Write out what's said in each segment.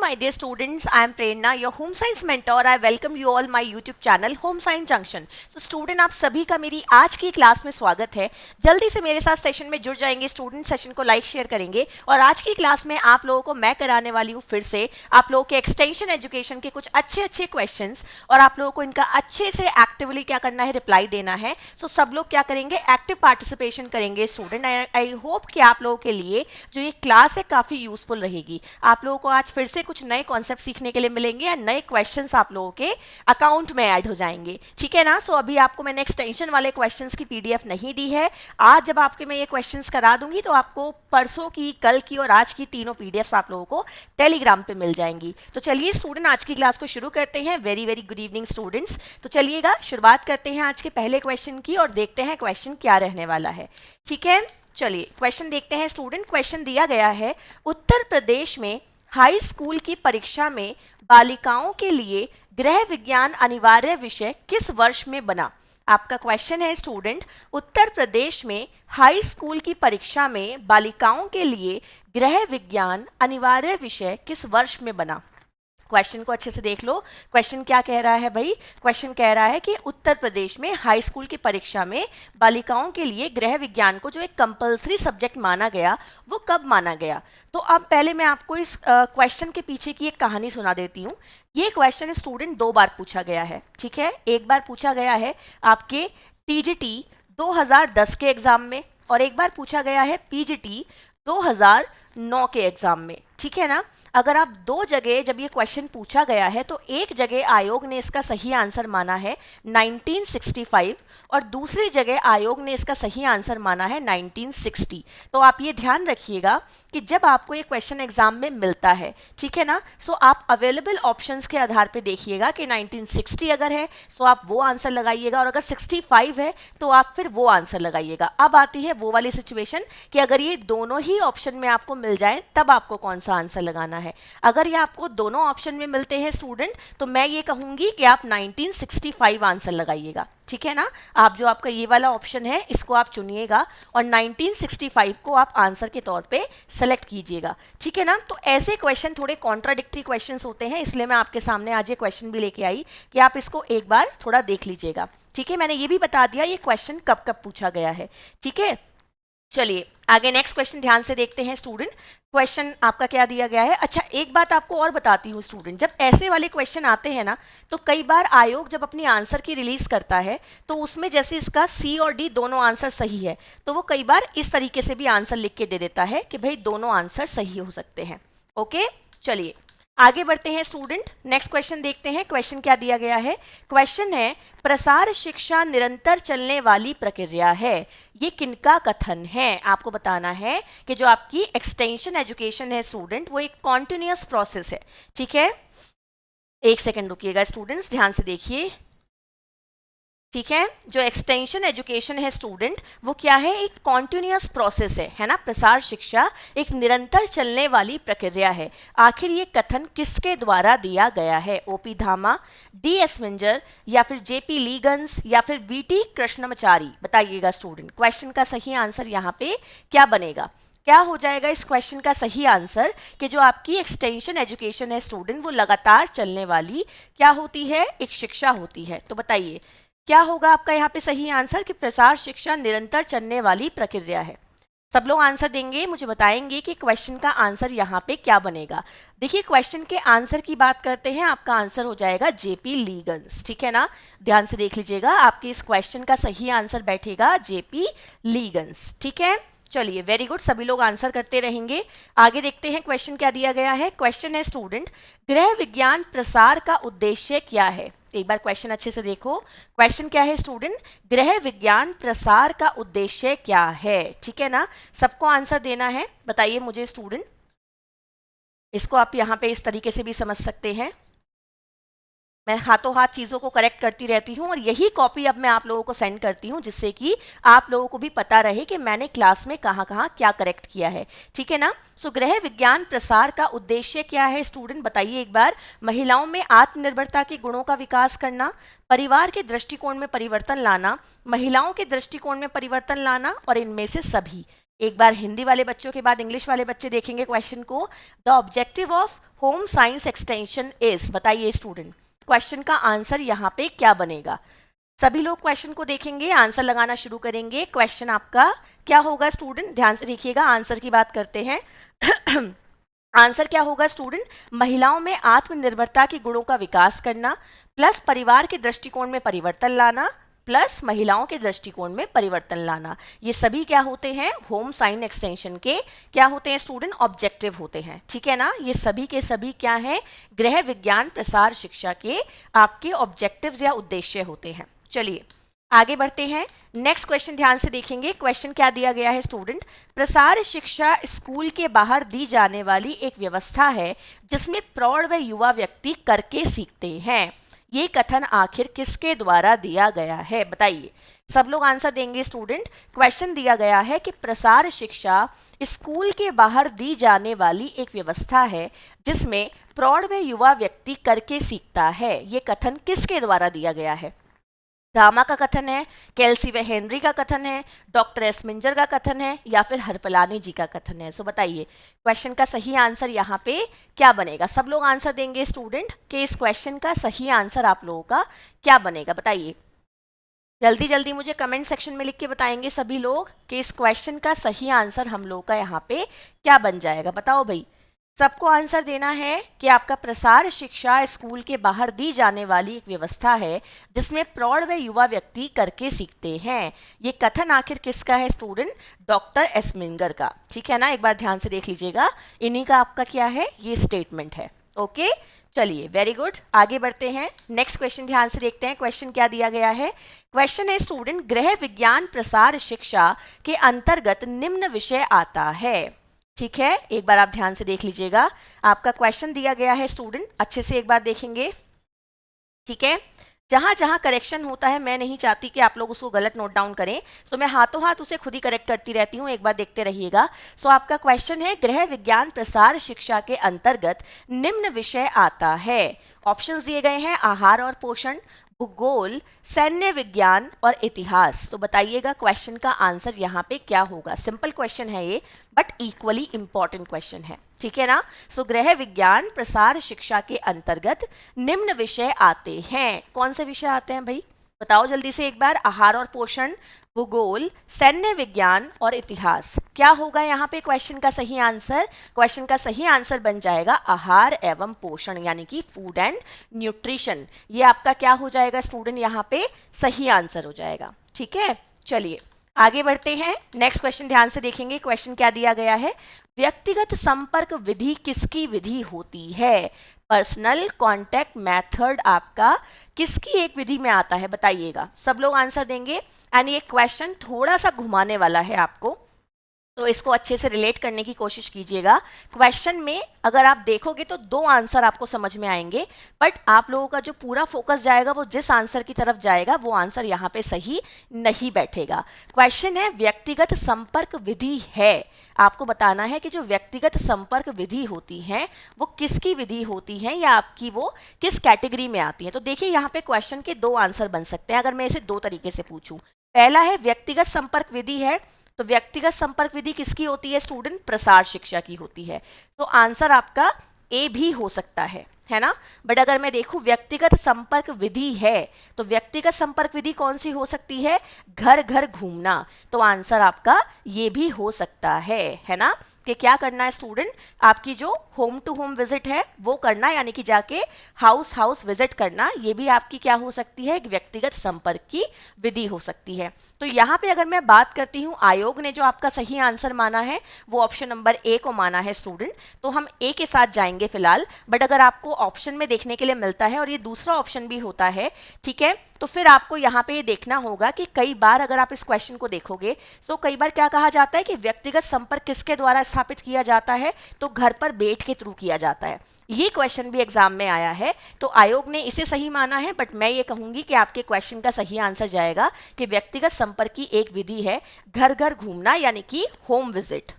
my dear students. I am Prerna, your home science mentor. I welcome you all my YouTube channel Home Science Junction. So student, आप सभी का मेरी आज की class में स्वागत है. जल्दी से मेरे साथ सेशन में जुड़ जाएंगे. स्टूडेंट सेशन को लाइक शेयर करेंगे और आज की क्लास में आप लोगों को मैं कराने वाली हूँ फिर से आप लोगों के एक्सटेंशन एजुकेशन के कुछ अच्छे क्वेश्चंस और आप लोगों को इनका अच्छे से एक्टिवली क्या करना है, रिप्लाई देना है. सो सब लोग क्या करेंगे, एक्टिव पार्टिसिपेशन करेंगे. स्टूडेंट आई होप कि आप लोगों के लिए जो ये क्लास है काफी यूजफुल रहेगी. आप लोगों को आज फिर से कुछ नए कॉन्सेप्ट सीखने के लिए मिलेंगे या नए क्वेश्चंस आप लोगों के अकाउंट में ऐड हो जाएंगे. ठीक है ना. सो अभी आपको मैंने एक्सटेंशन वाले क्वेश्चंस की पीडीएफ नहीं दी है. आज जब आपके मैं ये क्वेश्चंस करा दूंगी तो आपको परसों की, कल की और आज की तीनों पीडीएफ आप लोगों को टेलीग्राम पे मिल जाएंगी. तो चलिए स्टूडेंट आज की क्लास को शुरू करते हैं. Very very good evening students. तो चलिएगा शुरुआत करते हैं आज के पहले क्वेश्चन की और देखते हैं क्वेश्चन क्या रहने वाला है. ठीक है, चलिए क्वेश्चन देखते हैं स्टूडेंट. क्वेश्चन दिया गया है, उत्तर प्रदेश में हाई स्कूल की परीक्षा में बालिकाओं के लिए गृह विज्ञान अनिवार्य विषय किस वर्ष में बना. आपका क्वेश्चन है स्टूडेंट, उत्तर प्रदेश में हाई स्कूल की परीक्षा में बालिकाओं के लिए गृह विज्ञान अनिवार्य विषय किस वर्ष में बना. क्वेश्चन को अच्छे से देख लो. क्वेश्चन क्या कह रहा है भाई, क्वेश्चन कह रहा है कि उत्तर प्रदेश में हाई स्कूल की परीक्षा में बालिकाओं के लिए गृह विज्ञान को जो एक कंपलसरी सब्जेक्ट माना गया वो कब माना गया. तो अब पहले मैं आपको इस क्वेश्चन के पीछे की एक कहानी सुना देती हूँ. ये क्वेश्चन स्टूडेंट 2 बार पूछा गया है. ठीक है, एक बार पूछा गया है आपके टीजीटी 2010 के एग्जाम में और एक बार पूछा गया है पीजीटी 2009 के एग्जाम में. ठीक है ना. अगर आप 2 जगह जब ये क्वेश्चन पूछा गया है तो एक जगह आयोग ने इसका सही आंसर माना है 1965 और दूसरी जगह आयोग ने इसका सही आंसर माना है 1960. तो आप ये ध्यान रखिएगा कि जब आपको ये क्वेश्चन एग्जाम में मिलता है, ठीक है ना, सो आप अवेलेबल ऑप्शंस के आधार पे देखिएगा कि 1960 अगर है सो आप वो आंसर लगाइएगा और अगर 65 है तो आप फिर वो आंसर लगाइएगा. अब आती है वो वाली सिचुएशन कि अगर ये दोनों ही ऑप्शन में आपको मिल जाए तब आपको कौन सा आंसर लगाना है. अगर ये आपको दोनों ऑप्शन में मिलते हैं स्टूडेंट तो मैं ये कहूंगी कि आप 1965 आंसर लगाइएगा. ठीक है ना. आप जो आपका ये वाला ऑप्शन है इसको आप चुनिएगा और 1965 को आप आंसर के तौर पे सेलेक्ट कीजिएगा. ठीक है ना. तो ऐसे क्वेश्चन थोड़े कॉन्ट्राडिक्टरी क्वेश्चंस होते हैं, इसलिए मैं आपके सामने आज ये क्वेश्चन भी लेके आई कि आप इसको एक बार थोड़ा देख लीजिएगा. ठीक है, मैंने ये भी बता दिया ये क्वेश्चन कब कब पूछा गया है. ठीक है, चलिए आगे नेक्स्ट क्वेश्चन ध्यान से देखते हैं स्टूडेंट. क्वेश्चन आपका क्या दिया गया है. अच्छा, एक बात आपको और बताती हूँ स्टूडेंट, जब ऐसे वाले क्वेश्चन आते हैं ना तो कई बार आयोग जब अपनी आंसर की रिलीज करता है तो उसमें जैसे इसका सी और डी दोनों आंसर सही है तो वो कई बार इस तरीके से भी आंसर लिख के दे देता है कि भाई दोनों आंसर सही हो सकते हैं. ओके, चलिए आगे बढ़ते हैं स्टूडेंट. नेक्स्ट क्वेश्चन देखते हैं. क्वेश्चन क्या दिया गया है. क्वेश्चन है, प्रसार शिक्षा निरंतर चलने वाली प्रक्रिया है. ये किनका कथन है. आपको बताना है कि जो आपकी एक्सटेंशन एजुकेशन है स्टूडेंट वो एक कॉन्टिन्यूअस प्रोसेस है. ठीक है, एक सेकेंड रुकिएगा स्टूडेंट्स, ध्यान से देखिए. ठीक है, जो एक्सटेंशन एजुकेशन है स्टूडेंट वो क्या है, एक कॉन्टिन्यूअस प्रोसेस है ना. प्रसार शिक्षा एक निरंतर चलने वाली प्रक्रिया है. आखिर ये कथन किसके द्वारा दिया गया है. ओपी धामा, डी.एस. मिंजर या फिर जेपी लीगन्स या फिर वीटी कृष्णमाचारी. बताइएगा स्टूडेंट क्वेश्चन का सही आंसर यहाँ पे क्या बनेगा. क्या हो जाएगा इस क्वेश्चन का सही आंसर कि जो आपकी एक्सटेंशन एजुकेशन है स्टूडेंट वो लगातार चलने वाली क्या होती है, एक शिक्षा होती है. तो बताइए क्या होगा आपका यहाँ पे सही आंसर कि प्रसार शिक्षा निरंतर चलने वाली प्रक्रिया है. सब लोग आंसर देंगे, मुझे बताएंगे कि क्वेश्चन का आंसर यहाँ पे क्या बनेगा. देखिए क्वेश्चन के आंसर की बात करते हैं, आपका आंसर हो जाएगा जेपी लीगन्स. ठीक है ना, ध्यान से देख लीजिएगा, आपके इस क्वेश्चन का सही आंसर बैठेगा जेपी लीगन्स. ठीक है, चलिए वेरी गुड, सभी लोग आंसर करते रहेंगे. आगे देखते हैं क्वेश्चन क्या दिया गया है. क्वेश्चन है स्टूडेंट, गृह विज्ञान प्रसार का उद्देश्य क्या है. एक बार क्वेश्चन अच्छे से देखो. क्वेश्चन क्या है स्टूडेंट, गृह विज्ञान प्रसार का उद्देश्य क्या है. ठीक है ना, सबको आंसर देना है. बताइए मुझे स्टूडेंट, इसको आप यहाँ पे इस तरीके से भी समझ सकते हैं. मैं हाथों हाथ चीज़ों को करेक्ट करती रहती हूँ और यही कॉपी अब मैं आप लोगों को सेंड करती हूँ जिससे कि आप लोगों को भी पता रहे कि मैंने क्लास में कहाँ कहाँ क्या करेक्ट किया है. ठीक है ना. सो गृह विज्ञान प्रसार का उद्देश्य क्या है स्टूडेंट, बताइए एक बार. महिलाओं में आत्मनिर्भरता के गुणों का विकास करना, परिवार के दृष्टिकोण में परिवर्तन लाना, महिलाओं के दृष्टिकोण में परिवर्तन लाना और इनमें से सभी. एक बार हिंदी वाले बच्चों के बाद इंग्लिश वाले बच्चे देखेंगे क्वेश्चन को। The objective of home science extension is, बताइए स्टूडेंट, क्वेश्चन का आंसर यहाँ पे क्या बनेगा? सभी लोग क्वेश्चन को देखेंगे, आंसर लगाना शुरू करेंगे। क्वेश्चन आपका क्या होगा स्टूडेंट? ध्यान से देखिएगा, आंसर की बात करते हैं। आंसर क्या होगा स्टूडेंट? महिलाओं में आत्मनिर्भरता के गुणों का विकास करना, प्लस परिवार के दृष्टिकोण में परिवर्तन लाना, प्लस महिलाओं के दृष्टिकोण में परिवर्तन लाना। ये सभी क्या होते हैं? होम साइंस एक्सटेंशन के क्या होते हैं स्टूडेंट? ऑब्जेक्टिव होते हैं, ठीक है ना। ये सभी के सभी क्या हैं? गृह विज्ञान प्रसार शिक्षा के आपके ऑब्जेक्टिव्स या उद्देश्य होते हैं। चलिए आगे बढ़ते हैं। नेक्स्ट क्वेश्चन ध्यान से देखेंगे। क्वेश्चन क्या दिया गया है स्टूडेंट? प्रसार शिक्षा स्कूल के बाहर दी जाने वाली एक व्यवस्था है जिसमें प्रौढ़ व युवा व्यक्ति करके सीखते हैं। ये कथन आखिर किसके द्वारा दिया गया है? बताइए, सब लोग आंसर देंगे स्टूडेंट। क्वेश्चन दिया गया है कि प्रसार शिक्षा स्कूल के बाहर दी जाने वाली एक व्यवस्था है जिसमें प्रौढ़ व युवा व्यक्ति करके सीखता है। ये कथन किसके द्वारा दिया गया है? गामा का कथन है, केल्सी व हेनरी का कथन है, डॉक्टर एस्मिंजर का कथन है, या फिर हरपलानी जी का कथन है? सो बताइए क्वेश्चन का सही आंसर यहाँ पे क्या बनेगा? सब लोग आंसर देंगे स्टूडेंट कि इस क्वेश्चन का सही आंसर आप लोगों का क्या बनेगा? बताइए जल्दी जल्दी मुझे कमेंट सेक्शन में लिख के बताएंगे सभी लोग कि इस क्वेश्चन का सही आंसर हम लोग का यहाँ पे क्या बन जाएगा। बताओ भाई, सबको आंसर देना है कि आपका प्रसार शिक्षा स्कूल के बाहर दी जाने वाली एक व्यवस्था है जिसमें प्रौढ़ व युवा व्यक्ति करके सीखते हैं। ये कथन आखिर किसका है स्टूडेंट? डॉक्टर एस्मिंगर का, ठीक है ना। एक बार ध्यान से देख लीजिएगा, इन्हीं का आपका क्या है? ये स्टेटमेंट है। ओके, चलिए वेरी गुड, आगे बढ़ते हैं। नेक्स्ट क्वेश्चन ध्यान से देखते हैं। क्वेश्चन क्या दिया गया है? क्वेश्चन है स्टूडेंट, गृह विज्ञान प्रसार शिक्षा के अंतर्गत निम्न विषय आता है। ठीक है, एक बार आप ध्यान से देख लीजिएगा, आपका क्वेश्चन दिया गया है स्टूडेंट, अच्छे से एक बार देखेंगे, ठीक है। जहां जहां करेक्शन होता है मैं नहीं चाहती कि आप लोग उसको गलत नोट डाउन करें, सो मैं हाथों हाथ उसे खुद ही करेक्ट करती रहती हूं, एक बार देखते रहिएगा। सो आपका क्वेश्चन है, गृह विज्ञान प्रसार शिक्षा के अंतर्गत निम्न विषय आता है। ऑप्शंस दिए गए हैं, आहार और पोषण, भूगोल, सैन्य विज्ञान और इतिहास। तो बताइएगा क्वेश्चन का आंसर यहाँ पे क्या होगा? सिंपल क्वेश्चन है ये, बट इक्वली इंपॉर्टेंट क्वेश्चन है, ठीक है ना। सो गृह विज्ञान प्रसार शिक्षा के अंतर्गत निम्न विषय आते हैं। कौन से विषय आते हैं भाई? बताओ जल्दी से एक बार। आहार और पोषण, भूगोल, सैन्य विज्ञान और इतिहास। क्या होगा यहाँ पे क्वेश्चन का सही आंसर? क्वेश्चन का सही आंसर बन जाएगा आहार एवं पोषण, यानी कि फूड एंड न्यूट्रिशन। ये आपका क्या हो जाएगा स्टूडेंट? यहाँ पे सही आंसर हो जाएगा, ठीक है। चलिए आगे बढ़ते हैं। नेक्स्ट क्वेश्चन ध्यान से देखेंगे। क्वेश्चन क्या दिया गया है? व्यक्तिगत संपर्क विधि किसकी विधि होती है? पर्सनल कांटेक्ट मेथड आपका किसकी एक विधि में आता है? बताइएगा, सब लोग आंसर देंगे। एंड ये क्वेश्चन थोड़ा सा घुमाने वाला है आपको, तो इसको अच्छे से रिलेट करने की कोशिश कीजिएगा। क्वेश्चन में अगर आप देखोगे तो दो आंसर आपको समझ में आएंगे, बट आप लोगों का जो पूरा फोकस जाएगा वो जिस आंसर की तरफ जाएगा वो आंसर यहाँ पे सही नहीं बैठेगा। क्वेश्चन है, व्यक्तिगत संपर्क विधि है, आपको बताना है कि जो व्यक्तिगत संपर्क विधि होती है वो किसकी विधि होती है या आपकी वो किस कैटेगरी में आती है। तो देखिए यहाँ पे क्वेश्चन के दो आंसर बन सकते हैं अगर मैं इसे दो तरीके से पूछूं। पहला है व्यक्तिगत संपर्क विधि है, तो व्यक्तिगत संपर्क विधि किसकी होती है स्टूडेंट? प्रसार शिक्षा की होती है। तो आंसर आपका ए भी हो सकता है ना। बट अगर मैं देखूं व्यक्तिगत संपर्क विधि है, तो व्यक्तिगत संपर्क विधि कौन सी हो सकती है? घर घर घूमना। तो आंसर आपका ये भी हो सकता है ना, कि क्या करना है स्टूडेंट? आपकी जो होम टू होम विजिट है वो करना, यानी कि जाके हाउस हाउस विजिट करना, ये भी आपकी क्या हो सकती है? एक व्यक्तिगत संपर्क की विधि हो सकती है। तो यहाँ पे अगर मैं बात करती हूँ, आयोग ने जो आपका सही आंसर माना है वो ऑप्शन नंबर ए को माना है स्टूडेंट, तो हम ए के साथ जाएंगे फिलहाल। बट अगर आपको ऑप्शन में देखने के लिए मिलता है और ये दूसरा ऑप्शन भी होता है, ठीक है, तो फिर आपको यहाँ पे ये देखना होगा कि कई बार अगर आप इस क्वेश्चन को देखोगे तो कई बार क्या कहा जाता है कि व्यक्तिगत संपर्क किसके द्वारा स्थापित किया जाता है? तो घर पर बैठ के थ्रू किया जाता है। ये क्वेश्चन भी एग्जाम में आया है, तो आयोग ने इसे सही माना है, बट मैं ये कहूंगी कि आपके क्वेश्चन का सही आंसर जाएगा कि व्यक्तिगत संपर्क की एक विधि है घर घर घूमना, यानी कि होम विजिट,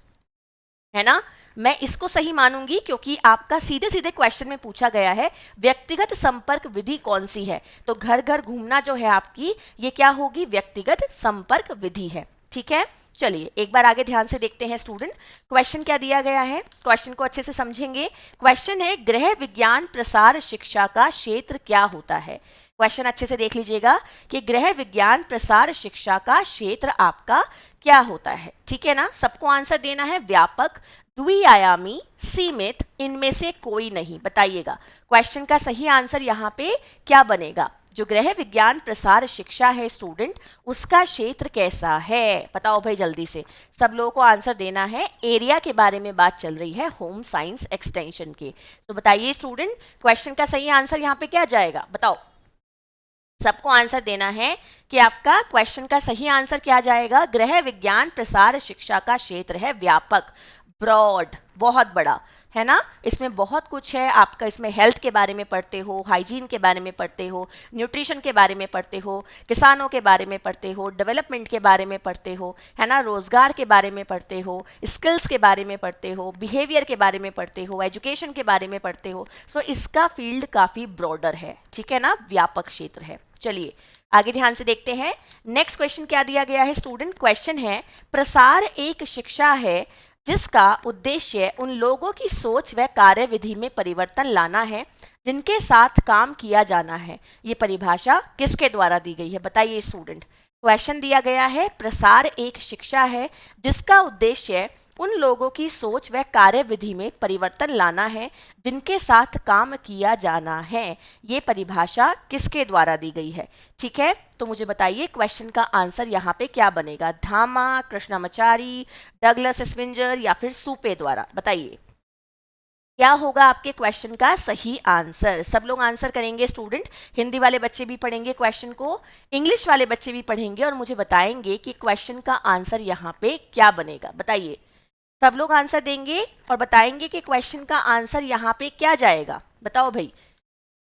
है ना। मैं इसको सही मानूंगी क्योंकि आपका सीधे सीधे क्वेश्चन में पूछा गया है व्यक्तिगत संपर्क विधि कौन सी है, तो घर घर घूमना जो है आपकी ये क्या होगी? व्यक्तिगत संपर्क विधि है, ठीक है, चलिए एक बार आगे ध्यान से देखते हैं स्टूडेंट, क्वेश्चन क्या दिया गया है, क्वेश्चन को अच्छे से समझेंगे। क्वेश्चन है गृह विज्ञान प्रसार शिक्षा का क्षेत्र क्या होता है। क्वेश्चन अच्छे से देख लीजिएगा कि गृह विज्ञान प्रसार शिक्षा का क्षेत्र आपका क्या होता है। ठीक है ना, सबको आंसर देना है। व्यापक, द्विआयामी, सीमित, इनमें से कोई नहीं। बताइएगा क्वेश्चन का सही आंसर यहाँ पे क्या बनेगा। जो गृह विज्ञान प्रसार शिक्षा है स्टूडेंट, उसका क्षेत्र कैसा है, बताओ भाई जल्दी से। सब लोगों को आंसर देना है। एरिया के बारे में बात चल रही है होम साइंस एक्सटेंशन के, तो बताइए स्टूडेंट क्वेश्चन का सही आंसर यहाँ पे क्या जाएगा, बताओ। सबको आंसर देना है कि आपका क्वेश्चन का सही आंसर क्या जाएगा। गृह विज्ञान प्रसार शिक्षा का क्षेत्र है व्यापक, ब्रॉड, बहुत बड़ा, है ना। इसमें बहुत कुछ है आपका, इसमें हेल्थ के बारे में पढ़ते हो, हाइजीन के बारे में पढ़ते हो, न्यूट्रिशन के बारे में पढ़ते हो, किसानों के बारे में पढ़ते हो, डेवलपमेंट के बारे में पढ़ते हो, है ना, रोजगार के बारे में पढ़ते हो, स्किल्स के बारे में पढ़ते हो, बिहेवियर के बारे में पढ़ते हो, एजुकेशन के बारे में पढ़ते हो। सो इसका फील्ड काफ़ी ब्रॉडर है, ठीक है ना, व्यापक क्षेत्र है। चलिए आगे ध्यान से देखते हैं। नेक्स्ट क्वेश्चन क्या दिया गया है स्टूडेंट। क्वेश्चन है प्रसार एक शिक्षा है जिसका उद्देश्य उन लोगों की सोच व कार्यविधि में परिवर्तन लाना है जिनके साथ काम किया जाना है। ये परिभाषा किसके द्वारा दी गई है, बताइए स्टूडेंट। क्वेश्चन दिया गया है प्रसार एक शिक्षा है जिसका उद्देश्य उन लोगों की सोच व कार्यविधि में परिवर्तन लाना है जिनके साथ काम किया जाना है। ये परिभाषा किसके द्वारा दी गई है, ठीक है। तो मुझे बताइए क्वेश्चन का आंसर यहाँ पे क्या बनेगा। धामा, कृष्णामाचारी, डगलस स्विंजर या फिर सूपे द्वारा, बताइए क्या होगा आपके क्वेश्चन का सही आंसर। सब लोग आंसर करेंगे स्टूडेंट। हिंदी वाले बच्चे भी पढ़ेंगे क्वेश्चन को, इंग्लिश वाले बच्चे भी पढ़ेंगे और मुझे बताएंगे कि क्वेश्चन का आंसर यहाँ पे क्या बनेगा। बताइए, सब लोग आंसर देंगे और बताएंगे कि क्वेश्चन का आंसर यहाँ पे क्या जाएगा। बताओ भाई,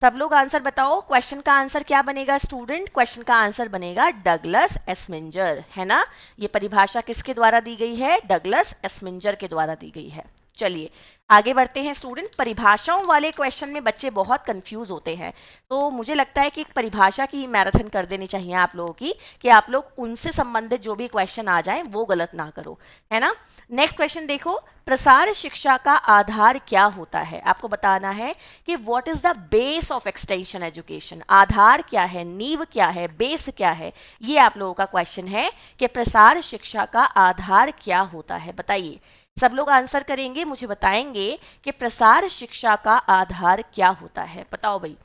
सब लोग आंसर बताओ। क्वेश्चन का आंसर क्या बनेगा स्टूडेंट। क्वेश्चन का आंसर बनेगा डगलस एस्मिंजर, है ना। ये परिभाषा किसके द्वारा दी गई है, डगलस एस्मिंजर के द्वारा दी गई है। चलिए आगे बढ़ते हैं स्टूडेंट। परिभाषाओं वाले क्वेश्चन में बच्चे बहुत कंफ्यूज होते हैं, तो मुझे लगता है कि एक परिभाषा की मैराथन कर देनी चाहिए आप लोगों की, कि आप लोग उनसे संबंधित जो भी क्वेश्चन आ जाएं वो गलत ना करो, है ना। नेक्स्ट क्वेश्चन देखो, प्रसार शिक्षा का आधार क्या होता है। आपको बताना है कि what is the base of extension education. आधार क्या है, नींव क्या है, बेस क्या है, ये आप लोगों का क्वेश्चन है कि प्रसार शिक्षा का आधार क्या होता है। बताइए, सब लोग आंसर करेंगे, मुझे बताएंगे कि प्रसार शिक्षा का आधार क्या होता है। बताओ भाई,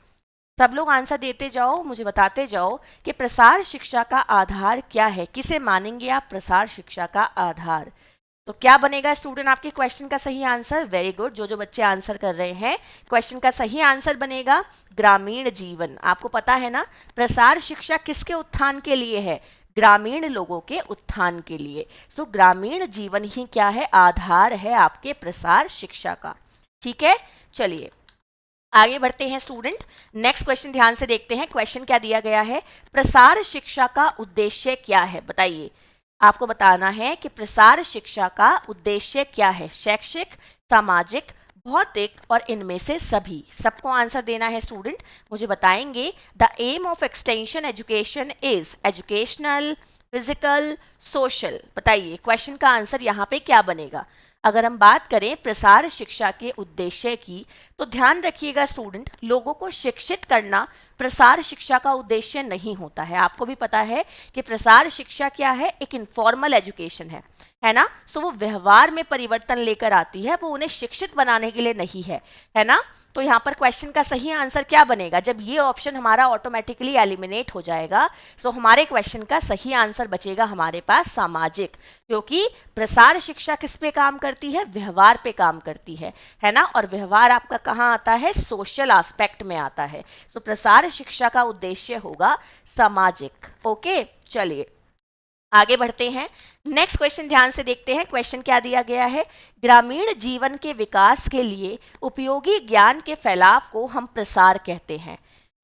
सब लोग आंसर देते जाओ, मुझे बताते जाओ कि प्रसार शिक्षा का आधार क्या है। किसे मानेंगे आप प्रसार शिक्षा का आधार। तो क्या बनेगा स्टूडेंट आपके क्वेश्चन का सही आंसर। वेरी गुड, जो बच्चे आंसर कर रहे हैं, क्वेश्चन का सही आंसर बनेगा ग्रामीण जीवन। आपको पता है ना, प्रसार शिक्षा किसके उत्थान के लिए है, ग्रामीण लोगों के उत्थान के लिए। सो ग्रामीण जीवन ही क्या है, आधार है आपके प्रसार शिक्षा का, ठीक है। चलिए आगे बढ़ते हैं स्टूडेंट। नेक्स्ट क्वेश्चन ध्यान से देखते हैं। क्वेश्चन क्या दिया गया है, प्रसार शिक्षा का उद्देश्य क्या है। बताइए, आपको बताना है कि प्रसार शिक्षा का उद्देश्य क्या है। शैक्षिक, सामाजिक, भौतिक और इनमें से सभी। सबको आंसर देना है स्टूडेंट, मुझे बताएंगे। The aim of extension education is educational, physical, social. बताइए क्वेश्चन का आंसर यहाँ पे क्या बनेगा। अगर हम बात करें प्रसार शिक्षा के उद्देश्य की, तो ध्यान रखिएगा स्टूडेंट, लोगों को शिक्षित करना प्रसार शिक्षा का उद्देश्य नहीं होता है। आपको भी पता है कि प्रसार शिक्षा क्या है, एक इनफॉर्मल एजुकेशन है ना। सो वो व्यवहार में परिवर्तन लेकर आती है, वो उन्हें शिक्षित बनाने के लिए नहीं है ना। तो यहाँ पर क्वेश्चन का सही आंसर क्या बनेगा। जब ये ऑप्शन हमारा ऑटोमेटिकली एलिमिनेट हो जाएगा, सो हमारे क्वेश्चन का सही आंसर बचेगा हमारे पास सामाजिक, क्योंकि प्रसार शिक्षा किस पे काम करती है, व्यवहार पे काम करती है ना। और व्यवहार आपका कहाँ आता है, सोशल एस्पेक्ट में आता है। सो प्रसार शिक्षा का उद्देश्य होगा सामाजिक। ओके, चलिए आगे बढ़ते हैं। नेक्स्ट क्वेश्चन ध्यान से देखते हैं। क्वेश्चन क्या दिया गया है, ग्रामीण जीवन के विकास के लिए उपयोगी ज्ञान के फैलाव को हम प्रसार कहते हैं।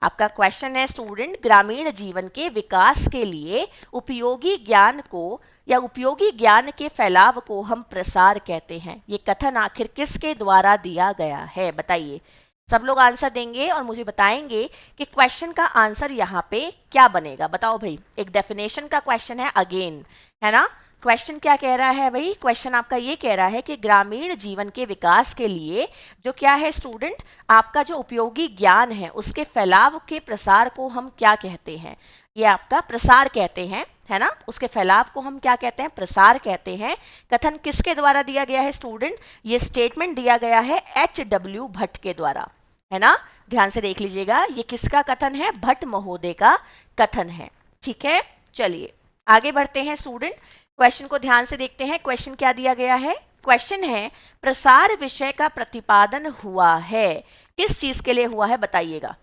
आपका क्वेश्चन है स्टूडेंट, ग्रामीण जीवन के विकास के लिए उपयोगी ज्ञान को या उपयोगी ज्ञान के फैलाव को हम प्रसार कहते हैं। ये कथन आखिर किसके द्वारा दिया गया है, बताइए। सब लोग आंसर देंगे और मुझे बताएंगे कि क्वेश्चन का आंसर यहाँ पे क्या बनेगा। बताओ भाई, एक डेफिनेशन का क्वेश्चन है अगेन, है ना। क्वेश्चन क्या कह रहा है भाई? क्वेश्चन आपका ये कह रहा है कि ग्रामीण जीवन के विकास के लिए जो क्या है स्टूडेंट, आपका जो उपयोगी ज्ञान है उसके फैलाव के प्रसार को हम क्या कहते हैं? ये आपका प्रसार कहते हैं, है ना। उसके फैलाव को हम क्या कहते हैं? प्रसार कहते हैं। कथन किसके द्वारा दिया गया है स्टूडेंट? ये स्टेटमेंट दिया गया है H.W. भट्ट के द्वारा, है ना। ध्यान से देख लीजिएगा, ये किसका कथन है? भट्ट महोदय का कथन है। ठीक है, चलिए आगे बढ़ते हैं स्टूडेंट। क्वेश्चन को ध्यान से देखते हैं। क्वेश्चन क्या दिया गया है? क्वेश्चन है प्रसार विषय का प्रतिपादन हुआ है, किस चीज के लिए हुआ है बताइएगा।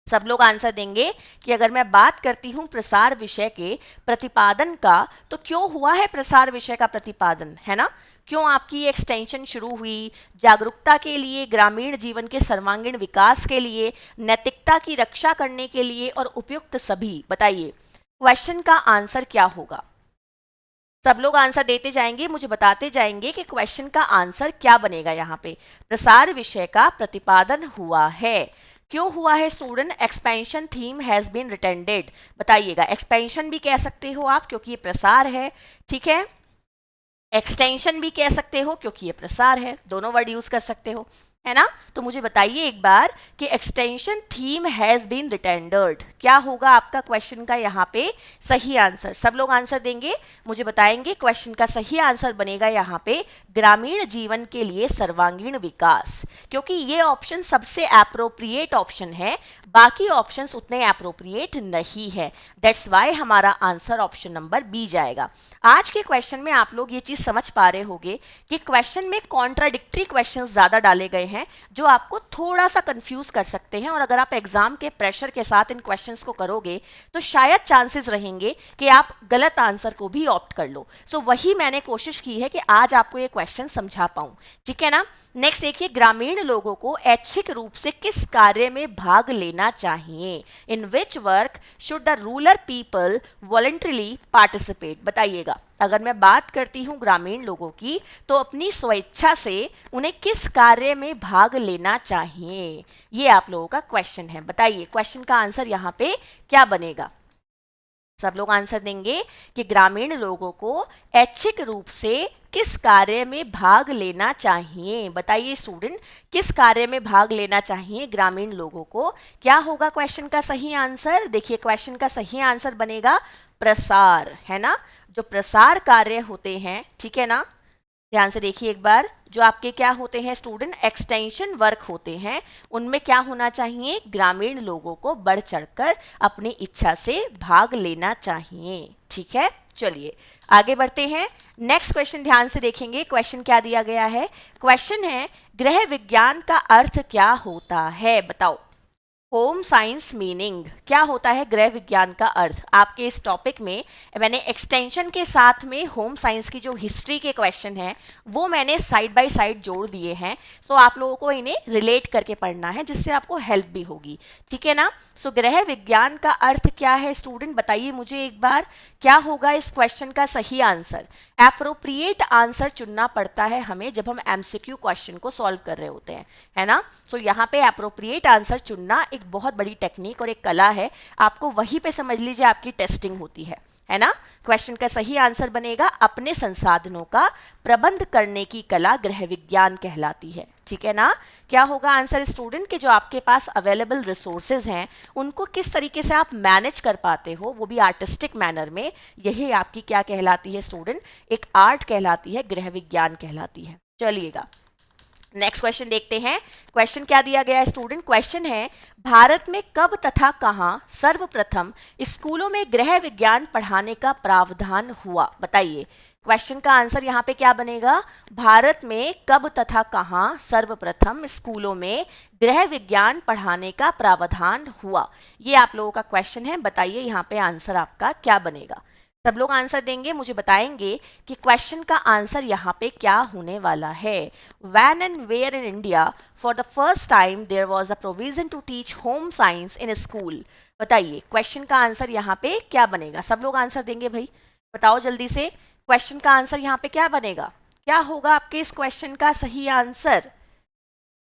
सब लोग आंसर देंगे कि अगर मैं बात करती हूं प्रसार विषय के प्रतिपादन का, तो क्यों हुआ है प्रसार विषय का प्रतिपादन, है ना। क्यों आपकी एक्सटेंशन शुरू हुई? जागरूकता के लिए, ग्रामीण जीवन के सर्वांगीण विकास के लिए, नैतिकता की रक्षा करने के लिए और उपयुक्त सभी। बताइए क्वेश्चन का आंसर क्या होगा। सब लोग आंसर देते जाएंगे, मुझे बताते जाएंगे कि क्वेश्चन का आंसर क्या बनेगा। यहाँ पे प्रसार विषय का प्रतिपादन हुआ है, क्यों हुआ है student? Expansion theme has been retained. बताइएगा, एक्सपेंशन भी कह सकते हो आप क्योंकि ये प्रसार है, ठीक है। एक्सटेंशन भी कह सकते हो क्योंकि ये प्रसार है, दोनों वर्ड यूज कर सकते हो, है ना। तो मुझे बताइए एक बार कि एक्सटेंशन थीम हैज बीन रिटेंडर्ड, क्या होगा आपका क्वेश्चन का यहाँ पे सही आंसर? सब लोग आंसर देंगे, मुझे बताएंगे क्वेश्चन का सही आंसर बनेगा यहाँ पे ग्रामीण जीवन के लिए सर्वांगीण विकास, क्योंकि ये ऑप्शन सबसे एप्रोप्रिएट ऑप्शन है, बाकी ऑप्शंस उतने एप्रोप्रिएट नहीं है। दैट्स वाई हमारा आंसर ऑप्शन नंबर बी जाएगा। आज के क्वेश्चन में आप लोग ये चीज समझ पा रहे होंगे कि क्वेश्चन में कॉन्ट्राडिक्टरी क्वेश्चंस ज्यादा डाले गए हैं जो आपको थोड़ा सा कंफ्यूज कर सकते हैं, और अगर आप एग्जाम के प्रेशर के साथ इन क्वेश्चंस को करोगे तो शायद चांसेस रहेंगे कि आप गलत आंसर को भी ऑप्ट कर लो। सो वही मैंने कोशिश की है कि आज आपको ये क्वेश्चन समझा पाऊं, ठीक है ना। नेक्स्ट देखिए, ग्रामीण लोगों को ऐच्छिक रूप से किस कार्य में भाग लेना चाहिए? In which work should the rural people voluntarily participate? बताइएगा, अगर मैं बात करती हूं ग्रामीण लोगों की, तो अपनी स्वेच्छा से उन्हें किस कार्य में भाग लेना चाहिए? ये आप लोगों का क्वेश्चन है। बताइए क्वेश्चन का आंसर यहाँ पे क्या बनेगा। सब लोग आंसर देंगे कि ग्रामीण लोगों को ऐच्छिक रूप से किस कार्य में भाग लेना चाहिए। बताइए स्टूडेंट, किस कार्य में भाग लेना चाहिए ग्रामीण लोगों को? क्या होगा क्वेश्चन का सही आंसर? देखिए क्वेश्चन का सही आंसर बनेगा प्रसार, है ना। जो प्रसार कार्य होते हैं, ठीक है ना, ध्यान से देखिए एक बार, जो आपके क्या होते हैं स्टूडेंट, एक्सटेंशन वर्क होते हैं, उनमें क्या होना चाहिए? ग्रामीण लोगों को बढ़ चढ़कर अपनी इच्छा से भाग लेना चाहिए, ठीक है। चलिए आगे बढ़ते हैं। नेक्स्ट क्वेश्चन ध्यान से देखेंगे, क्वेश्चन क्या दिया गया है? क्वेश्चन है गृह विज्ञान का अर्थ क्या होता है? बताओ, होम साइंस मीनिंग क्या होता है? गृह विज्ञान का अर्थ। आपके इस टॉपिक में मैंने एक्सटेंशन के साथ में होम साइंस की जो हिस्ट्री के क्वेश्चन हैं वो मैंने साइड बाय साइड जोड़ दिए हैं। सो आप लोगों को इन्हें रिलेट करके पढ़ना है जिससे आपको हेल्प भी होगी, ठीक है ना। सो गृह विज्ञान का अर्थ क्या है स्टूडेंट? बताइए मुझे एक बार, क्या होगा इस क्वेश्चन का सही आंसर? एप्रोप्रिएट आंसर चुनना पड़ता है हमें जब हम एमसीक्यू क्वेश्चन को सॉल्व कर रहे होते हैं, है ना। सो यहाँ पे एप्रोप्रिएट आंसर चुनना एक बहुत बड़ी टेक्निक और एक कला है, आपको वहीं पे समझ लीजिए आपकी टेस्टिंग होती है ना। क्वेश्चन का सही आंसर बनेगा अपने संसाधनों का प्रबंध करने की कला गृह विज्ञान कहलाती है, ठीक है ना। क्या होगा आंसर स्टूडेंट के जो आपके पास अवेलेबल रिसोर्सेज हैं उनको किस तरीके से आप मैनेज कर पाते हो, वो भी आर्टिस्टिक मैनर में, यही आपकी क्या कहलाती है स्टूडेंट? एक आर्ट कहलाती है, गृह विज्ञान कहलाती है। चलिएगा नेक्स्ट क्वेश्चन देखते हैं। क्वेश्चन क्या दिया गया है स्टूडेंट? क्वेश्चन है भारत में कब तथा कहां सर्वप्रथम स्कूलों में गृह विज्ञान पढ़ाने का प्रावधान हुआ? बताइए क्वेश्चन का आंसर यहाँ पे क्या बनेगा? भारत में कब तथा कहां सर्वप्रथम स्कूलों में गृह विज्ञान पढ़ाने का प्रावधान हुआ, ये आप लोगों का क्वेश्चन है। बताइए यहाँ पे आंसर आपका क्या बनेगा। सब लोग आंसर देंगे, मुझे बताएंगे कि क्वेश्चन का आंसर यहाँ पे क्या होने वाला है। When and where in India for the first time there was a provision to teach home science in a school? बताइए क्वेश्चन का आंसर यहाँ पे क्या बनेगा। सब लोग आंसर देंगे भाई, बताओ जल्दी से क्वेश्चन का आंसर यहाँ पे क्या बनेगा? क्या होगा आपके इस क्वेश्चन का सही आंसर?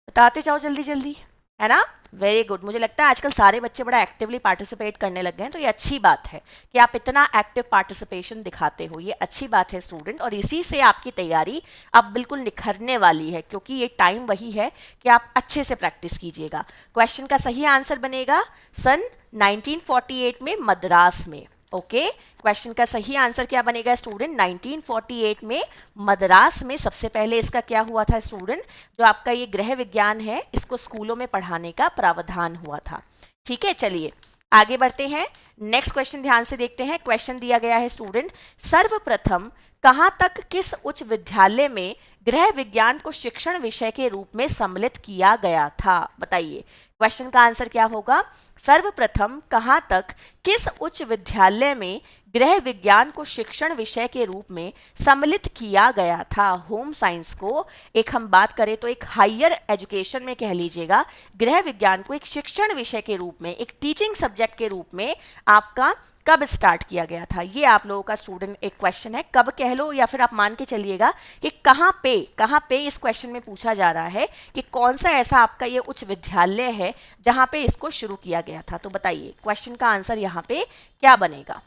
बताते जाओ जल्दी जल्दी। है ना? Very good. मुझे लगता है आजकल सारे बच्चे बड़ा एक्टिवली पार्टिसिपेट करने लग गए हैं, तो ये अच्छी बात है कि आप इतना एक्टिव पार्टिसिपेशन दिखाते हो, ये अच्छी बात है स्टूडेंट, और इसी से आपकी तैयारी अब बिल्कुल निखरने वाली है, क्योंकि ये टाइम वही है कि आप अच्छे से प्रैक्टिस कीजिएगा। क्वेश्चन का सही आंसर बनेगा सन 1948 में मद्रास में। ओके, क्वेश्चन का सही आंसर क्या बनेगा स्टूडेंट? 1948 में मद्रास में सबसे पहले इसका क्या हुआ था स्टूडेंट? जो आपका ये गृह विज्ञान है, इसको स्कूलों में पढ़ाने का प्रावधान हुआ था। ठीक है, चलिए आगे बढ़ते हैं। नेक्स्ट क्वेश्चन ध्यान से देखते हैं। क्वेश्चन दिया गया है स्टूडेंट, सर्वप्रथम कहां तक किस उच्च विद्यालय में गृह विज्ञान को शिक्षण विषय के रूप में सम्मिलित किया गया था? बताइए, क्वेश्चन का आंसर क्या होगा? सर्वप्रथम कहां तक किस उच्च विद्यालय में गृह विज्ञान को शिक्षण विषय के रूप में सम्मिलित किया गया था? होम साइंस को एक हम बात करें तो एक हायर एजुकेशन में कह लीजिएगा, गृह विज्ञान को एक शिक्षण विषय के रूप में, एक टीचिंग सब्जेक्ट के रूप में आपका कब स्टार्ट किया गया था? ये आप लोगों का स्टूडेंट एक क्वेश्चन है। कब कह लो, या फिर आप मान के चलिएगा कि कहाँ पे इस क्वेश्चन में पूछा जा रहा है कि कौन सा ऐसा आपका ये उच्च विद्यालय है जहां पे इसको शुरू किया गया था। तो बताइए क्वेश्चन का आंसर यहाँ पे क्या बनेगा?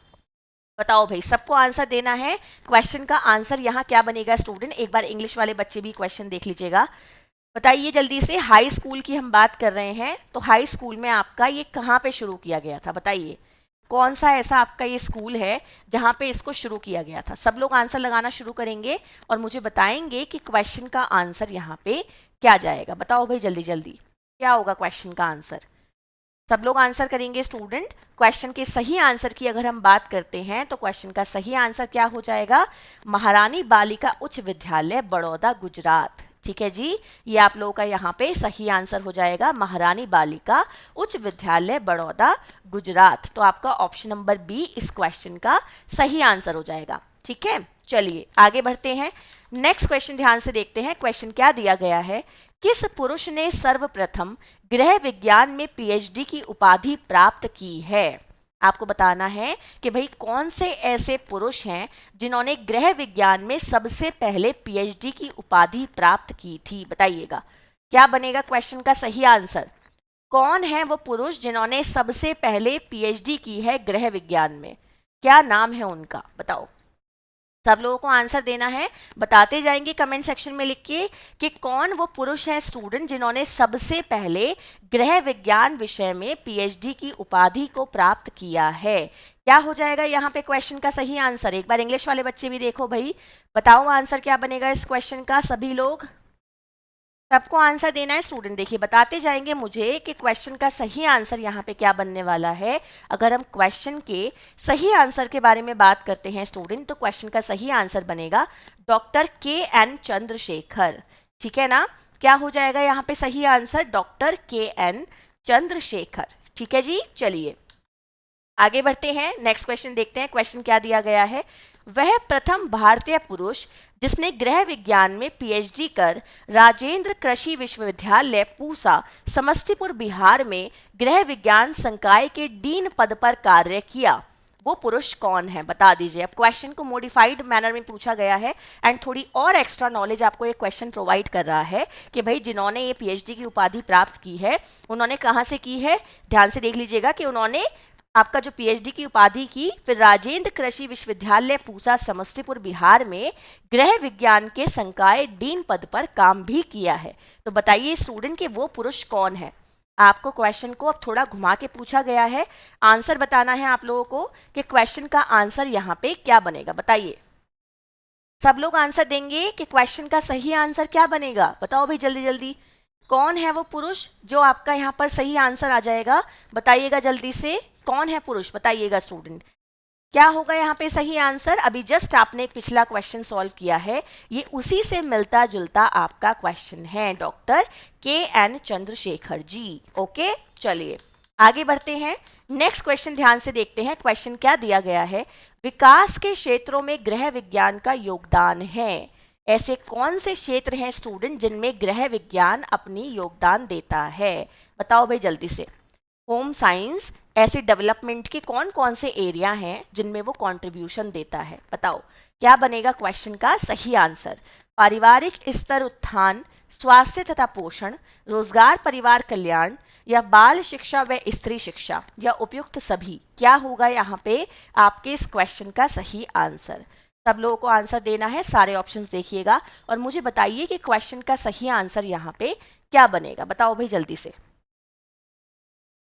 बताओ भाई, सबको आंसर देना है। क्वेश्चन का आंसर यहाँ क्या बनेगा स्टूडेंट? एक बार इंग्लिश वाले बच्चे भी क्वेश्चन देख लीजिएगा। बताइए जल्दी से। हाई स्कूल की हम बात कर रहे हैं, तो हाई स्कूल में आपका ये कहाँ पे शुरू किया गया था? बताइए कौन सा ऐसा आपका ये स्कूल है जहाँ पे इसको शुरू किया गया था? सब लोग आंसर लगाना शुरू करेंगे और मुझे बताएंगे कि क्वेश्चन का आंसर यहाँ पे क्या जाएगा। बताओ भाई जल्दी जल्दी, क्या होगा क्वेश्चन का आंसर? सब लोग आंसर करेंगे स्टूडेंट। क्वेश्चन के सही आंसर की अगर हम बात करते हैं तो क्वेश्चन का सही आंसर क्या हो जाएगा? महारानी बालिका उच्च विद्यालय बड़ौदा गुजरात। ठीक है जी, ये आप लोगों का यहाँ पे सही आंसर हो जाएगा, महारानी बालिका उच्च विद्यालय बड़ौदा गुजरात। तो आपका ऑप्शन नंबर बी इस क्वेश्चन का सही आंसर हो जाएगा। ठीक है, चलिए आगे बढ़ते हैं। नेक्स्ट क्वेश्चन ध्यान से देखते हैं। क्वेश्चन क्या दिया गया है? किस पुरुष ने सर्वप्रथम गृह विज्ञान में पीएचडी की उपाधि प्राप्त की है? आपको बताना है कि भाई कौन से ऐसे पुरुष हैं जिन्होंने गृह विज्ञान में सबसे पहले पीएचडी की उपाधि प्राप्त की थी। बताइएगा क्या बनेगा क्वेश्चन का सही आंसर? कौन है वो पुरुष जिन्होंने सबसे पहले पीएचडी की है गृह विज्ञान में? क्या नाम है उनका? बताओ, सब लोगों को आंसर देना है। बताते जाएंगे कमेंट सेक्शन में लिख के कि कौन वो पुरुष है स्टूडेंट जिन्होंने सबसे पहले गृह विज्ञान विषय में पीएचडी की उपाधि को प्राप्त किया है। क्या हो जाएगा यहाँ पे क्वेश्चन का सही आंसर? एक बार इंग्लिश वाले बच्चे भी देखो भाई, बताओ आंसर क्या बनेगा इस क्वेश्चन का? सभी लोग, सबको आंसर देना है स्टूडेंट। देखिए बताते जाएंगे मुझे कि क्वेश्चन का सही आंसर यहाँ पे क्या बनने वाला है। अगर हम क्वेश्चन के सही आंसर के बारे में बात करते हैं स्टूडेंट, तो क्वेश्चन का सही आंसर बनेगा डॉक्टर के.एन. चंद्रशेखर। ठीक है ना? क्या हो जाएगा यहाँ पे सही आंसर? Doctor K. N.. चंद्रशेखर। ठीक है जी, चलिए आगे बढ़ते हैं। नेक्स्ट क्वेश्चन देखते हैं। क्वेश्चन क्या दिया गया है? वह प्रथम भारतीय पुरुष जिसने गृह विज्ञान में पीएचडी कर राजेंद्र कृषि विश्वविद्यालय पूसा समस्तीपुर बिहार में गृह विज्ञान संकाय के डीन पद पर कार्य किया, वो पुरुष कौन है? बता दीजिए। अब क्वेश्चन को मॉडिफाइड मैनर में पूछा गया है एंड थोड़ी और एक्स्ट्रा नॉलेज आपको ये क्वेश्चन प्रोवाइड कर रहा है कि भाई जिन्होंने ये पीएचडी की उपाधि प्राप्त की है उन्होंने कहाँ से की है। ध्यान से देख लीजिएगा कि उन्होंने आपका जो पीएचडी की उपाधि की, फिर राजेंद्र कृषि विश्वविद्यालय पूसा समस्तीपुर बिहार में गृह विज्ञान के संकाय डीन पद पर काम भी किया है। तो बताइए स्टूडेंट के वो पुरुष कौन है? आपको क्वेश्चन को अब थोड़ा घुमा के पूछा गया है, आंसर बताना है आप लोगों को कि क्वेश्चन का आंसर यहाँ पे क्या बनेगा। बताइए, सब लोग आंसर देंगे कि क्वेश्चन का सही आंसर क्या बनेगा। बताओ भाई जल्दी जल्दी, कौन है वो पुरुष जो आपका यहाँ पर सही आंसर आ जाएगा? बताइएगा जल्दी से, कौन है पुरुष? बताइएगा स्टूडेंट, क्या होगा यहाँ पे सही आंसर? अभी जस्ट आपने एक पिछला क्वेश्चन सॉल्व किया है, ये उसी से मिलता जुलता आपका क्वेश्चन है, doctor K. N.. Chandrashekhar ji. Okay, चलिए आगे बढ़ते हैं। नेक्स्ट क्वेश्चन ध्यान से देखते हैं। क्वेश्चन क्या दिया गया है? विकास के क्षेत्रों में गृह विज्ञान का योगदान है। ऐसे कौन से क्षेत्र हैं स्टूडेंट जिनमें गृह विज्ञान अपनी योगदान देता है? बताओ भाई जल्दी से। होम साइंस ऐसे डेवलपमेंट के कौन कौन से एरिया हैं जिनमें वो कंट्रीब्यूशन देता है? बताओ क्या बनेगा क्वेश्चन का सही आंसर? पारिवारिक स्तर उत्थान, स्वास्थ्य तथा पोषण, रोजगार परिवार कल्याण, या बाल शिक्षा व स्त्री शिक्षा, या उपयुक्त सभी? क्या होगा यहाँ पे आपके इस क्वेश्चन का सही आंसर? सब लोगों को आंसर देना है, सारे ऑप्शंस देखिएगा और मुझे बताइए कि क्वेश्चन का सही आंसर यहाँ पे क्या बनेगा। बताओ भाई जल्दी से।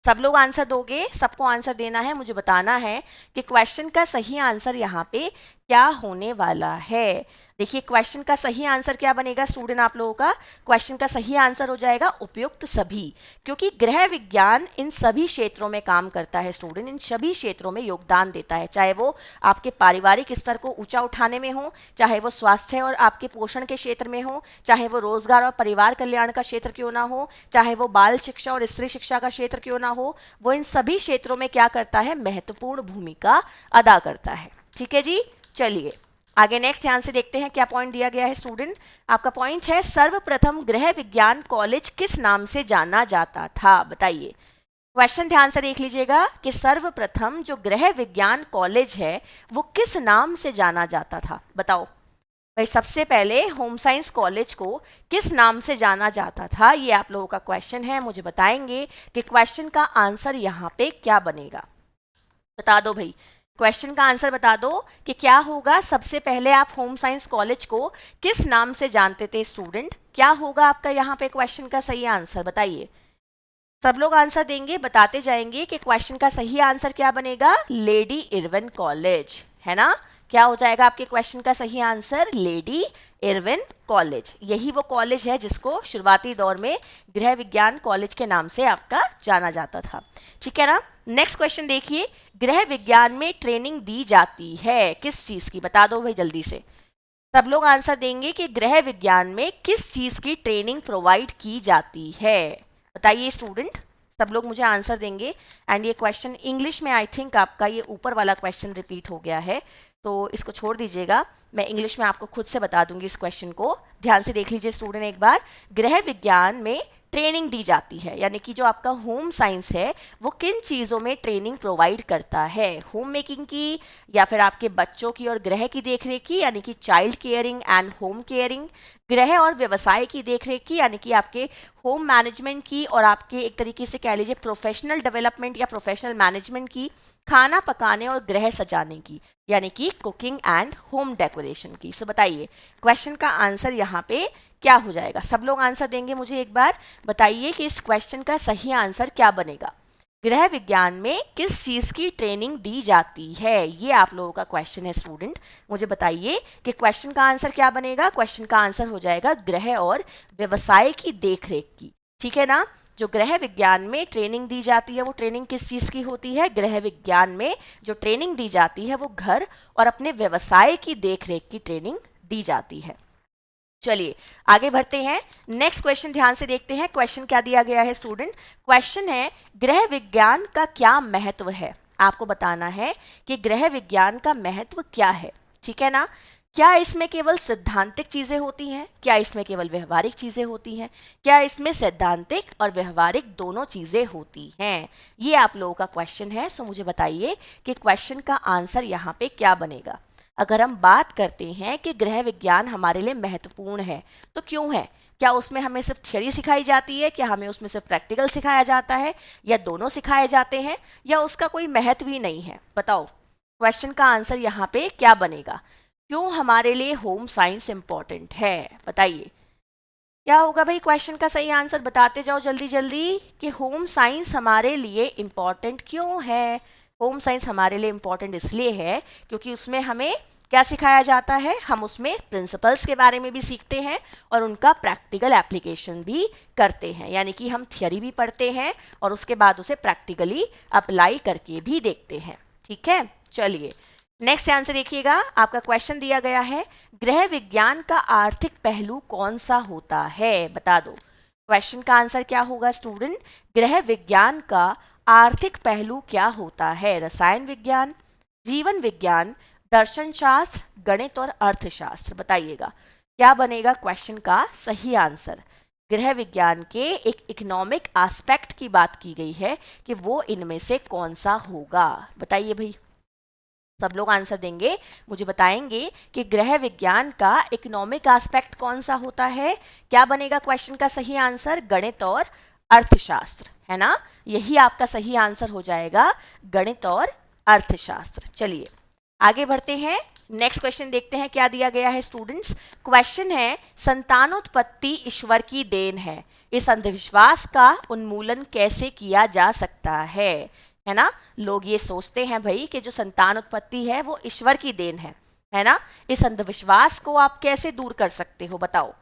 सब लोग आंसर दोगे, सबको आंसर देना है, मुझे बताना है कि क्वेश्चन का सही आंसर यहाँ पे क्या होने वाला है। देखिए क्वेश्चन का सही आंसर क्या बनेगा स्टूडेंट आप लोगों का? क्वेश्चन का सही आंसर हो जाएगा उपयुक्त सभी, क्योंकि गृह विज्ञान इन सभी क्षेत्रों में काम करता है स्टूडेंट, इन सभी क्षेत्रों में योगदान देता है, चाहे वो आपके पारिवारिक स्तर को ऊंचा उठाने में हो, चाहे वो स्वास्थ्य और आपके पोषण के क्षेत्र में हो, चाहे वो रोजगार और परिवार कल्याण का क्षेत्र क्यों ना हो, चाहे वो बाल शिक्षा और स्त्री शिक्षा का क्षेत्र क्यों ना हो, वो इन सभी क्षेत्रों में क्या करता है? महत्वपूर्ण भूमिका अदा करता है। ठीक है जी, चलिए आगे नेक्स्ट ध्यान से देखते हैं क्या पॉइंट दिया गया है स्टूडेंट। आपका पॉइंट है सर्वप्रथम गृह विज्ञान कॉलेज किस नाम से जाना जाता था? बताइए। क्वेश्चन ध्यान से देख लीजिएगा कि सर्वप्रथम जो गृह विज्ञान कॉलेज है वो किस नाम से जाना जाता था? बताओ भाई, सबसे पहले होम साइंस कॉलेज को किस नाम से जाना जाता था? ये आप लोगों का क्वेश्चन है, मुझे बताएंगे कि क्वेश्चन का आंसर यहाँ पे क्या बनेगा। बता दो भाई, क्वेश्चन का आंसर बता दो कि क्या होगा। सबसे पहले आप होम साइंस कॉलेज को किस नाम से जानते थे स्टूडेंट? क्या होगा आपका यहाँ पे क्वेश्चन का सही आंसर? बताइए। सब लोग आंसर देंगे, बताते जाएंगे कि क्वेश्चन का सही आंसर क्या बनेगा? लेडी इरविन कॉलेज, है ना? क्या हो जाएगा आपके क्वेश्चन का सही आंसर? Lady Irwin college. यही वो कॉलेज है जिसको शुरुआती दौर में गृह विज्ञान कॉलेज के नाम से आपका जाना जाता था। ठीक है ना? नेक्स्ट क्वेश्चन देखिए, गृह विज्ञान में ट्रेनिंग दी जाती है किस चीज की? बता दो भाई जल्दी से। सब लोग आंसर देंगे कि गृह विज्ञान में किस चीज की ट्रेनिंग प्रोवाइड की जाती है? बताइए स्टूडेंट, सब लोग मुझे आंसर देंगे। एंड ये क्वेश्चन इंग्लिश में आई थिंक आपका ये ऊपर वाला क्वेश्चन रिपीट हो गया है, तो इसको छोड़ दीजिएगा, मैं इंग्लिश में आपको खुद से बता दूंगी इस क्वेश्चन को। ध्यान से देख लीजिए स्टूडेंट एक बार। गृह विज्ञान में ट्रेनिंग दी जाती है, यानी कि जो आपका होम साइंस है वो किन चीज़ों में ट्रेनिंग प्रोवाइड करता है? होम मेकिंग की, या फिर आपके बच्चों की और गृह की देखरेख की, यानी कि child caring and home caring, गृह और व्यवसाय की देखरेख की, यानी कि आपके होम मैनेजमेंट की, और आपके एक तरीके से कह लीजिए प्रोफेशनल डेवलपमेंट या प्रोफेशनल मैनेजमेंट की, खाना पकाने और गृह सजाने की, यानी कि कुकिंग एंड होम डेकोरेशन की। सो बताइए क्वेश्चन का आंसर यहाँ पे क्या हो जाएगा? सब लोग आंसर देंगे, मुझे एक बार बताइए कि इस क्वेश्चन का सही आंसर क्या बनेगा। गृह विज्ञान में किस चीज की ट्रेनिंग दी जाती है? ये आप लोगों का क्वेश्चन है स्टूडेंट, मुझे बताइए कि क्वेश्चन का आंसर क्या बनेगा। क्वेश्चन का आंसर हो जाएगा गृह और व्यवसाय की देखरेख की। ठीक है ना? जो गृह विज्ञान में ट्रेनिंग दी जाती है वो ट्रेनिंग किस चीज की होती है? गृह विज्ञान में जो ट्रेनिंग दी जाती है वो घर और अपने व्यवसाय की देखरेख की ट्रेनिंग दी जाती है। चलिए आगे बढ़ते हैं, नेक्स्ट क्वेश्चन ध्यान से देखते हैं। क्वेश्चन क्या दिया गया है स्टूडेंट? क्वेश्चन है गृह विज्ञान का क्या महत्व है? आपको बताना है कि गृह विज्ञान का महत्व क्या है। ठीक है ना? क्या इसमें केवल सिद्धांतिक चीजें होती हैं? क्या इसमें केवल व्यवहारिक चीजें होती हैं? क्या इसमें सैद्धांतिक और व्यवहारिक दोनों चीजें होती हैं? ये आप लोगों का क्वेश्चन है। सो मुझे बताइए कि क्वेश्चन का आंसर यहाँ पे क्या बनेगा। अगर हम बात करते हैं कि गृह विज्ञान हमारे लिए महत्वपूर्ण है, तो क्यों है? क्या उसमें हमें सिर्फ थ्योरी सिखाई जाती है? क्या हमें उसमें सिर्फ प्रैक्टिकल सिखाया जाता है, या दोनों सिखाए जाते हैं, या उसका कोई महत्व ही नहीं है? बताओ क्वेश्चन का आंसर यहाँ पे क्या बनेगा। क्यों हमारे लिए होम साइंस इंपॉर्टेंट है? बताइए क्या होगा भाई क्वेश्चन का सही आंसर? बताते जाओ जल्दी जल्दी कि होम साइंस हमारे लिए इंपॉर्टेंट क्यों है। होम साइंस हमारे लिए इंपॉर्टेंट इसलिए है क्योंकि उसमें हमें क्या सिखाया जाता है? हम उसमें प्रिंसिपल्स के बारे में भी सीखते हैं और उनका प्रैक्टिकल एप्लीकेशन भी करते हैं, यानी कि हम थियरी भी पढ़ते हैं और उसके बाद उसे प्रैक्टिकली अप्लाई करके भी देखते हैं। ठीक है, चलिए नेक्स्ट आंसर देखिएगा। आपका क्वेश्चन दिया गया है गृह विज्ञान का आर्थिक पहलू कौन सा होता है? बता दो क्वेश्चन का आंसर क्या होगा स्टूडेंट। गृह विज्ञान का आर्थिक पहलू क्या होता है? रसायन विज्ञान, जीवन विज्ञान, दर्शन शास्त्र, गणित और अर्थशास्त्र। बताइएगा क्या बनेगा क्वेश्चन का सही आंसर। गृह विज्ञान के एक इकोनॉमिक एस्पेक्ट की बात की गई है कि वो इनमें से कौन सा होगा। बताइए भाई सब लोग आंसर देंगे, मुझे बताएंगे कि गृह विज्ञान का इकोनॉमिक एस्पेक्ट कौन सा होता है। क्या बनेगा क्वेश्चन का सही आंसर? गणित और अर्थशास्त्र, है ना। यही आपका सही आंसर हो जाएगा, गणित और अर्थशास्त्र। चलिए आगे बढ़ते हैं, नेक्स्ट क्वेश्चन देखते हैं क्या दिया गया है स्टूडेंट्स। क्वेश्चन है, संतानोत्पत्ति ईश्वर की देन है, इस अंधविश्वास का उन्मूलन कैसे किया जा सकता है ना। लोग ये सोचते हैं भाई कि जो संतान उत्पत्ति है वो ईश्वर की देन है ना। इस अंधविश्वास को आप कैसे दूर कर सकते हो, बताओ।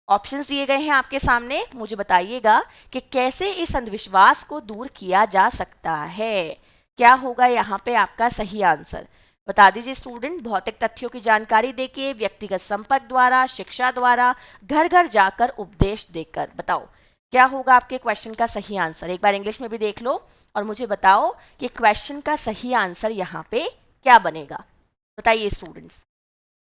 ऑप्शंस दिए गए हैं आपके सामने, मुझे बताइएगा कि कैसे इस अंधविश्वास को दूर किया जा सकता है। क्या होगा यहाँ पे आपका सही आंसर, बता दीजिए स्टूडेंट। भौतिक तथ्यों की जानकारी देके, व्यक्तिगत संपर्क द्वारा, शिक्षा द्वारा, घर घर जाकर, उपदेश देकर, बताओ क्या होगा आपके क्वेश्चन का सही आंसर। एक बार इंग्लिश में भी देख लो और मुझे बताओ कि क्वेश्चन का सही आंसर यहाँ पे क्या बनेगा। बताइए स्टूडेंट्स,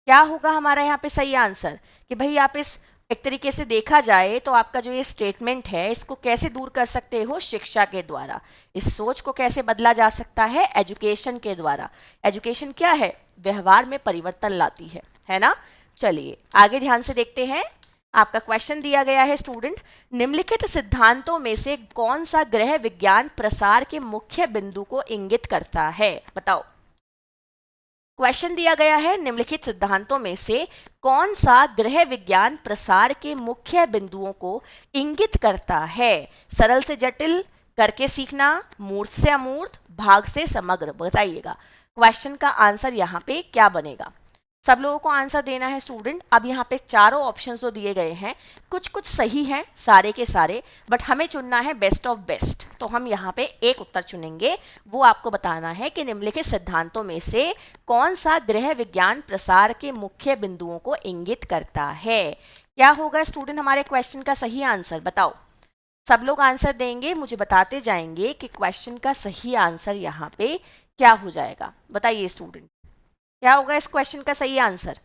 क्या होगा हमारा यहाँ पे सही आंसर। कि भाई आप इस एक तरीके से देखा जाए तो आपका जो ये स्टेटमेंट है इसको कैसे दूर कर सकते हो, शिक्षा के द्वारा। इस सोच को कैसे बदला जा सकता है, एजुकेशन के द्वारा। एजुकेशन क्या है, व्यवहार में परिवर्तन लाती है ना। चलिए आगे ध्यान से देखते हैं, आपका क्वेश्चन दिया गया है स्टूडेंट, निम्नलिखित सिद्धांतों में से कौन सा गृह विज्ञान प्रसार के मुख्य बिंदु को इंगित करता है, बताओ। क्वेश्चन दिया गया है, निम्नलिखित सिद्धांतों में से कौन सा गृह विज्ञान प्रसार के मुख्य बिंदुओं को इंगित करता है। सरल से जटिल, करके सीखना, मूर्त से अमूर्त, भाग से समग्र, बताइएगा क्वेश्चन का आंसर यहाँ पे क्या बनेगा। सब लोगों को आंसर देना है स्टूडेंट। अब यहाँ पे चारों ऑप्शंस जो दिए गए हैं कुछ कुछ सही हैं सारे के सारे, बट हमें चुनना है बेस्ट ऑफ बेस्ट। तो हम यहाँ पे एक उत्तर चुनेंगे, वो आपको बताना है कि निम्नलिखित सिद्धांतों में से कौन सा गृह विज्ञान प्रसार के मुख्य बिंदुओं को इंगित करता है। क्या होगा स्टूडेंट हमारे क्वेश्चन का सही आंसर, बताओ। सब लोग आंसर देंगे, मुझे बताते जाएंगे कि क्वेश्चन का सही आंसर यहाँ पे क्या हो जाएगा। बताइए स्टूडेंट, क्या होगा इस क्वेश्चन का सही आंसर।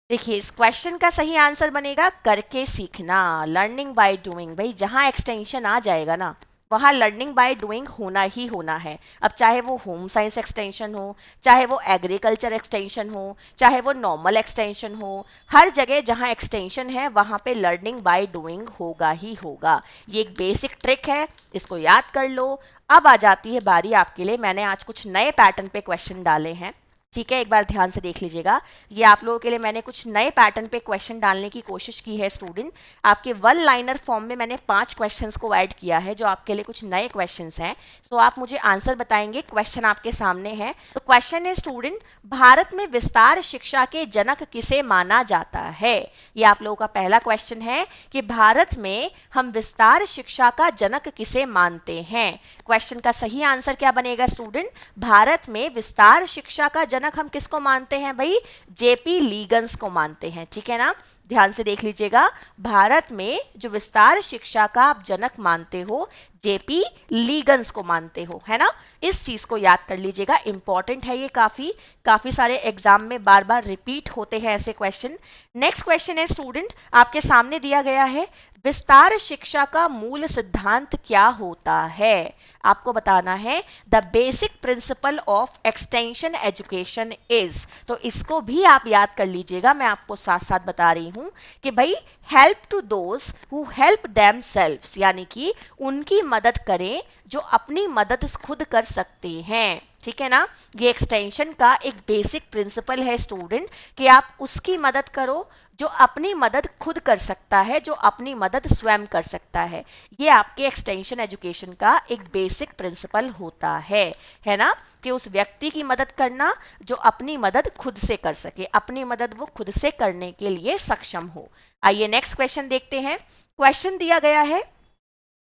देखिए इस क्वेश्चन का सही आंसर बनेगा करके सीखना, लर्निंग बाय डूइंग। भाई जहां एक्सटेंशन आ जाएगा ना वहां लर्निंग बाय डूइंग होना ही होना है। अब चाहे वो होम साइंस एक्सटेंशन हो, चाहे वो एग्रीकल्चर एक्सटेंशन हो, चाहे वो नॉर्मल एक्सटेंशन हो, हर जगह जहां एक्सटेंशन है वहां पे लर्निंग बाय डूइंग होगा ही होगा। ये एक बेसिक ट्रिक है, इसको याद कर लो। अब आ जाती है बारी आपके लिए, मैंने आज कुछ नए पैटर्न पे क्वेश्चन डाले हैं, ठीक है। एक बार ध्यान से देख लीजिएगा, ये आप लोगों के लिए मैंने कुछ नए पैटर्न पे क्वेश्चन डालने की कोशिश की है स्टूडेंट। आपके वन लाइनर फॉर्म में मैंने 5 क्वेश्चंस को ऐड किया है जो आपके लिए कुछ नए क्वेश्चंस हैं। सो आप मुझे आंसर बताएंगे, क्वेश्चन आपके सामने है। तो क्वेश्चन है स्टूडेंट, भारत में विस्तार शिक्षा के जनक किसे माना जाता है। ये आप लोगों का पहला क्वेश्चन है कि भारत में हम विस्तार शिक्षा का जनक किसे मानते हैं। क्वेश्चन का सही आंसर क्या बनेगा स्टूडेंट, भारत में विस्तार शिक्षा का जनक हम किसको मानते हैं भाई, जेपी लीगन्स को मानते हैं, ठीक है ना। ध्यान से देख लीजिएगा, भारत में जो विस्तार शिक्षा का आप जनक मानते हो जेपी लीगन्स को मानते हो, है ना। इस चीज को याद कर लीजिएगा, इंपॉर्टेंट है ये, काफी सारे एग्जाम में बार बार रिपीट होते हैं ऐसे क्वेश्चन। नेक्स्ट क्वेश्चन है स्टूडेंट, आपके सामने दिया गया है, विस्तार शिक्षा का मूल सिद्धांत क्या होता है। आपको बताना है the basic principle of extension education is. तो इसको भी आप याद कर लीजिएगा, मैं आपको साथ साथ बता रही हूं कि भाई help to those who help themselves, यानी कि उनकी मदद करें जो अपनी मदद खुद कर सकते हैं, ठीक है ना। ये एक्सटेंशन का एक बेसिक प्रिंसिपल है स्टूडेंट कि आप उसकी मदद करो जो अपनी मदद खुद कर सकता है, जो अपनी मदद स्वयं कर सकता है। ये आपके एक्सटेंशन एजुकेशन का एक बेसिक प्रिंसिपल होता है ना, कि उस व्यक्ति की मदद करना जो अपनी मदद खुद से कर सके, अपनी मदद वो खुद से करने के लिए सक्षम हो। आइए नेक्स्ट क्वेश्चन देखते हैं। क्वेश्चन दिया गया है,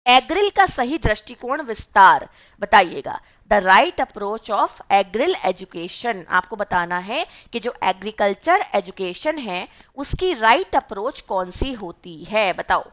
एग्रिल का सही दृष्टिकोण विस्तार, बताइएगा। The right approach of agril education, आपको बताना है कि जो एग्रीकल्चर एजुकेशन है उसकी राइट अप्रोच कौन सी होती है, बताओ।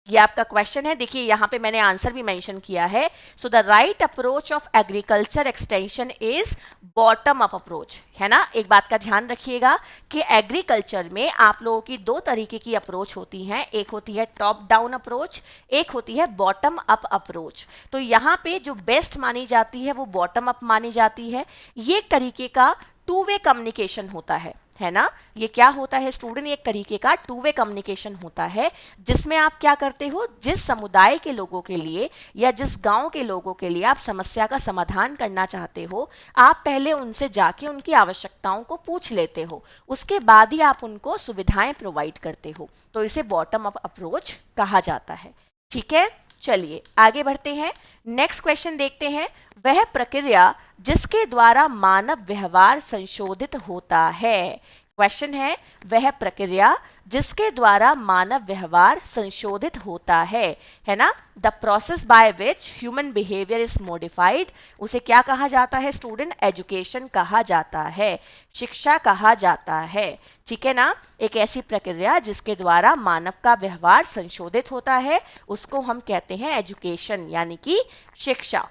ये आपका क्वेश्चन है, देखिए यहाँ पे मैंने आंसर भी मेंशन किया है। So the right approach of agriculture extension is bottom up approach, है ना। एक बात का ध्यान रखिएगा कि एग्रीकल्चर में आप लोगों की दो तरीके की अप्रोच होती हैं, एक होती है टॉप डाउन अप्रोच, एक होती है बॉटम अप अप्रोच। तो यहाँ पे जो बेस्ट मानी जाती है वो बॉटम अप मानी जाती है। ये एक तरीके का टू वे कम्युनिकेशन होता है ना। ये क्या होता है स्टूडेंट, एक तरीके का टू वे कम्युनिकेशन होता है, जिसमें आप क्या करते हो, जिस समुदाय के लोगों के लिए या जिस गांव के लोगों के लिए आप समस्या का समाधान करना चाहते हो, आप पहले उनसे जाके उनकी आवश्यकताओं को पूछ लेते हो, उसके बाद ही आप उनको सुविधाएं प्रोवाइड करते हो। तो इसे बॉटम अप अप्रोच कहा जाता है। ठीक है, चलिए आगे बढ़ते हैं, नेक्स्ट क्वेश्चन देखते हैं। वह प्रक्रिया जिसके द्वारा मानव व्यवहार संशोधित होता है। क्वेश्चन है, वह प्रक्रिया जिसके द्वारा मानव व्यवहार संशोधित होता है ना। The process by which human behaviour is modified, उसे क्या कहा जाता है स्टूडेंट, एजुकेशन कहा जाता है, शिक्षा कहा जाता है। ठीक है ना, एक ऐसी प्रक्रिया जिसके द्वारा मानव का व्यवहार संशोधित होता है उसको हम कहते हैं एजुकेशन, यानी कि शिक्षा।